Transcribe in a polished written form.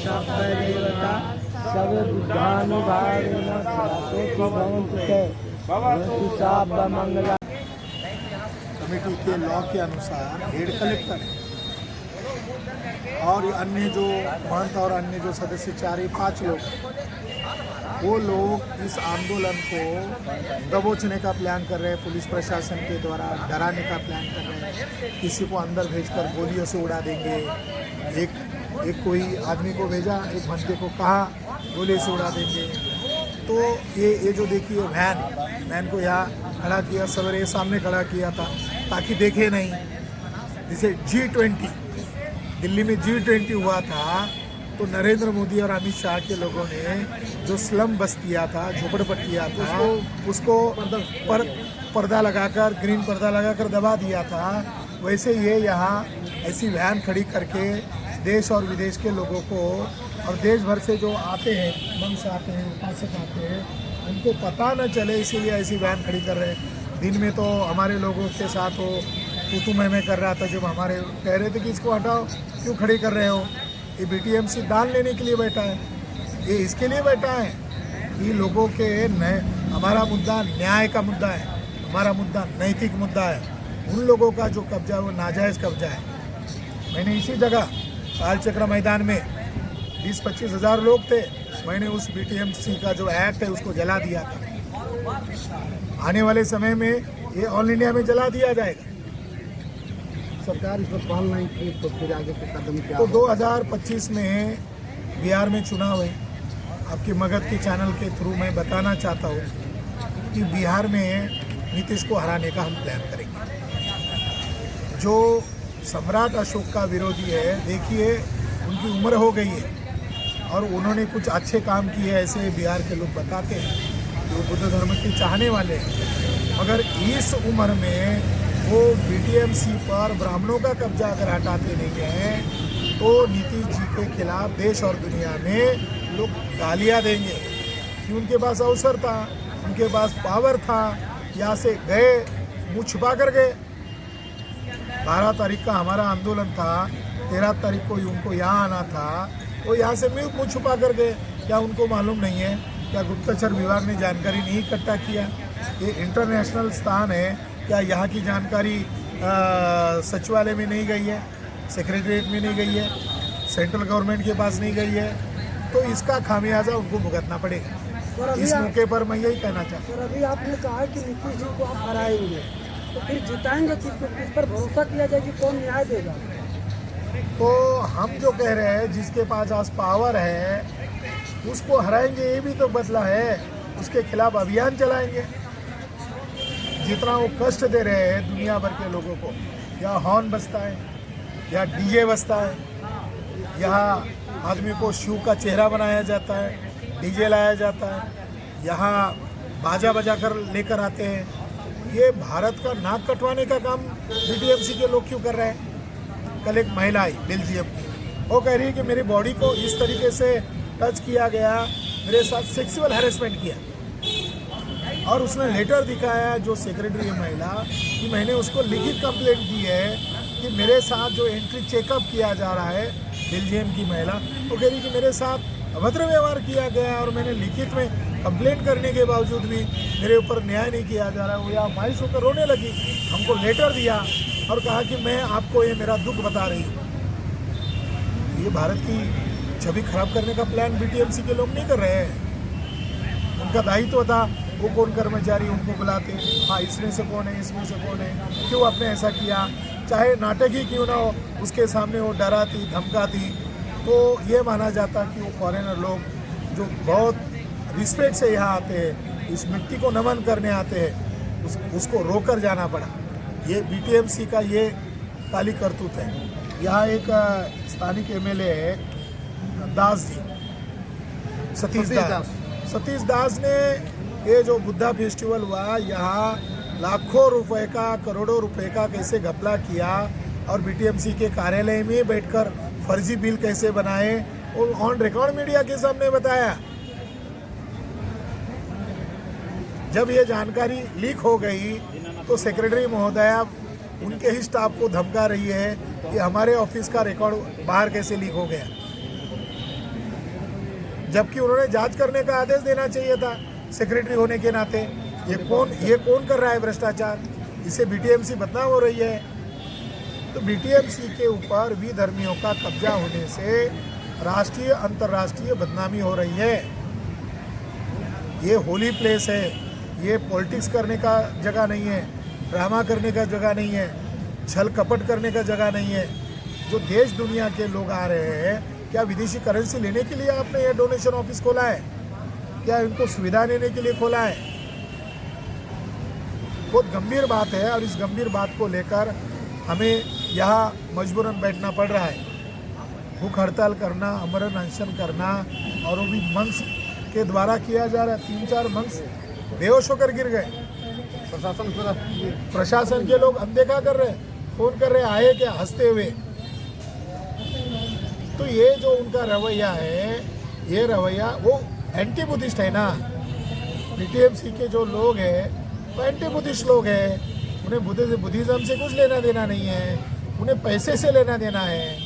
शांति देवता सब बुद्धानुभावेन भवन्तु भवन्तु ते भवन्तु सर्वमंगला। कमेटी के लॉ के अनुसार हेड कलेक्टर और अन्य जो महंत और अन्य जो सदस्य 4-5 लोग, वो लोग इस आंदोलन को दबोचने का प्लान कर रहे हैं। पुलिस प्रशासन के द्वारा डराने का प्लान कर रहे हैं। किसी को अंदर भेजकर गोलियों से उड़ा देंगे। एक कोई आदमी को भेजा, एक बंदे को कहा गोली से उड़ा देंगे। तो ये जो देखिए वैन को यहाँ खड़ा किया, सवेरे सामने खड़ा किया था ताकि देखे नहीं। जैसे G20 दिल्ली में G20 हुआ था, तो नरेंद्र मोदी और अमित शाह के लोगों ने जो स्लम बस्तियाँ था, झोपड़पट्टियाँ था, उसको पर्दा लगाकर, ग्रीन पर्दा लगाकर दबा दिया था। वैसे ये यहाँ ऐसी वैन खड़ी करके देश और विदेश के लोगों को, और देश भर से जो आते हैं, मन से आते हैं, उपासक आते हैं, उनको पता न चले इसीलिए ऐसी वैन खड़ी कर रहे हैं। दिन में तो हमारे लोगों के साथ वो तू मैं कर रहा था, जब हमारे कह रहे थे कि इसको हटाओ, क्यों खड़ी कर रहे हो। ये BTMC दान लेने के लिए बैठा है, ये इसके लिए बैठा है। ये लोगों के हमारा मुद्दा न्याय का मुद्दा है, हमारा मुद्दा नैतिक मुद्दा है। उन लोगों का जो कब्जा है वो नाजायज़ कब्जा है। मैंने इसी जगह कालचक्र मैदान में 20-25 हज़ार लोग थे, मैंने उस BTMC का जो एक्ट है उसको जला दिया था। आने वाले समय में ये ऑल इंडिया में जला दिया जाएगा। सरकार इस पर पहल नहीं की तो फिर आगे के कदम क्या? तो 2025 में बिहार में चुनाव है। आपके मगध के चैनल के थ्रू मैं बताना चाहता हूँ कि बिहार में नीतीश को हराने का हम प्लान करेंगे। जो सम्राट अशोक का विरोधी है, देखिए उनकी उम्र हो गई है और उन्होंने कुछ अच्छे काम किए, ऐसे बिहार के लोग बताते हैं कि वो बुद्ध धर्म के चाहने वाले हैं। मगर इस उम्र में वो BTMC पर ब्राह्मणों का कब्जा अगर हटाते नहीं हैं तो नीतीश जी के खिलाफ देश और दुनिया में लोग गालियाँ देंगे कि उनके पास अवसर था, उनके पास पावर था, यहाँ से गए, मुँह छुपा कर गए। 12 तारीख का हमारा आंदोलन था, 13 तारीख को उनको यहाँ आना था, वो यहाँ से मुँह छुपा कर गए। क्या उनको मालूम नहीं है? क्या गुप्तचर विभाग ने जानकारी नहीं इकट्ठा किया? ये इंटरनेशनल स्थान है, क्या यहाँ की जानकारी सचिवालय में नहीं गई है, सेक्रेटरीट में नहीं गई है, सेंट्रल गवर्नमेंट के पास नहीं गई है? तो इसका खामियाजा उनको भुगतना पड़ेगा। इस मौके पर मैं यही कहना चाहता हूँ। सर, अभी आपने कहा कि नीतीश जी को आप हराएंगे, तो फिर जिताएंगे किसको? किस पर भरोसा किया जाए कि कौन न्याय देगा? तो हम जो कह रहे हैं, जिसके पास आज पावर है उसको हराएंगे, ये भी तो बदला है। उसके खिलाफ अभियान चलाएंगे। जितना वो कष्ट दे रहे हैं दुनिया भर के लोगों को, या हॉर्न बजता है, या DJ बजता है, यहाँ आदमी को शिव का चेहरा बनाया जाता है, DJ लाया जाता है, यहाँ बाजा बजा कर लेकर आते हैं। ये भारत का नाक कटवाने का काम BTMC के लोग क्यों कर रहे हैं? कल एक महिला आई बेल्जियम की, वो कह रही है कि मेरी बॉडी को इस तरीके से टच किया गया, मेरे साथ सेक्सुअल हैरेसमेंट किया, और उसने लेटर दिखाया जो सेक्रेटरी है महिला कि मैंने उसको लिखित कंप्लेंट दी है कि मेरे साथ जो एंट्री चेकअप किया जा रहा है, बेल्जियम की महिला वो कह रही कि मेरे साथ अभद्र व्यवहार किया गया और मैंने लिखित में कंप्लेंट करने के बावजूद भी मेरे ऊपर न्याय नहीं किया जा रहा है। वो यहाँ मायूस होकर रोने लगी, हमको लेटर दिया और कहा कि मैं आपको ये मेरा दुख बता रही हूँ। ये भारत की छवि खराब करने का प्लान BTMC के लोग नहीं कर रहे हैं। उनका दायित्व था, वो कौन कर्मचारी उनको बुलाते, हाँ इसमें से कौन है, इसमें से कौन है, क्यों आपने ऐसा किया, चाहे नाटक ही क्यों ना हो, उसके सामने वो डराती धमकाती, तो ये माना जाता कि वो फॉरेनर लोग जो बहुत रिस्पेक्ट से यहाँ आते हैं, इस मिट्टी को नमन करने आते हैं, उसको रोकर जाना पड़ा। ये BTMC का ये काली करतूत है। यहाँ एक स्थानिक MLA है दास जी, सतीश दास ने ये जो बुद्धा फेस्टिवल हुआ, यहाँ लाखों रुपए का, करोड़ों रुपए का कैसे घपला किया और BTMC के कार्यालय में बैठकर फर्जी बिल कैसे बनाए, वो ऑन रिकॉर्ड मीडिया के सामने बताया। जब ये जानकारी लीक हो गई तो सेक्रेटरी महोदया उनके ही स्टाफ को धमका रही है कि हमारे ऑफिस का रिकॉर्ड बाहर कैसे लीक हो गया, जबकि उन्होंने जांच करने का आदेश देना चाहिए था सेक्रेटरी होने के नाते। ये कौन कर रहा है भ्रष्टाचार? इससे बीटीएमसी बदनाम हो रही है। तो बीटीएमसी के ऊपर विधर्मियों का कब्जा होने से राष्ट्रीय अंतर्राष्ट्रीय बदनामी हो रही है। ये होली प्लेस है, ये पॉलिटिक्स करने का जगह नहीं है, ड्रामा करने का जगह नहीं है, छल कपट करने का जगह नहीं है। जो देश दुनिया के लोग आ रहे हैं, क्या विदेशी करेंसी लेने के लिए आपने ये डोनेशन ऑफिस खोला है? क्या इनको सुविधा देने के लिए खोला है? बहुत गंभीर बात है और इस गंभीर बात को लेकर हमें यहाँ मजबूरन बैठना पड़ रहा है। भूख हड़ताल करना, अमरण अनशन करना, और वो भी मंक्स के द्वारा किया जा रहा है। 3-4 मंक्स बेहोश होकर गिर गए। प्रशासन के लोग अनदेखा कर रहे हैं, फोन कर रहे हैं, आए क्या, हंसते हुए। तो ये जो उनका रवैया है, ये रवैया वो एंटी बुद्धिस्ट है ना। बीटीएमसी के जो लोग हैं वो एंटी बुद्धिस्ट लोग हैं। उन्हें बुद्धिज्म से कुछ लेना देना नहीं है, उन्हें पैसे से लेना देना है।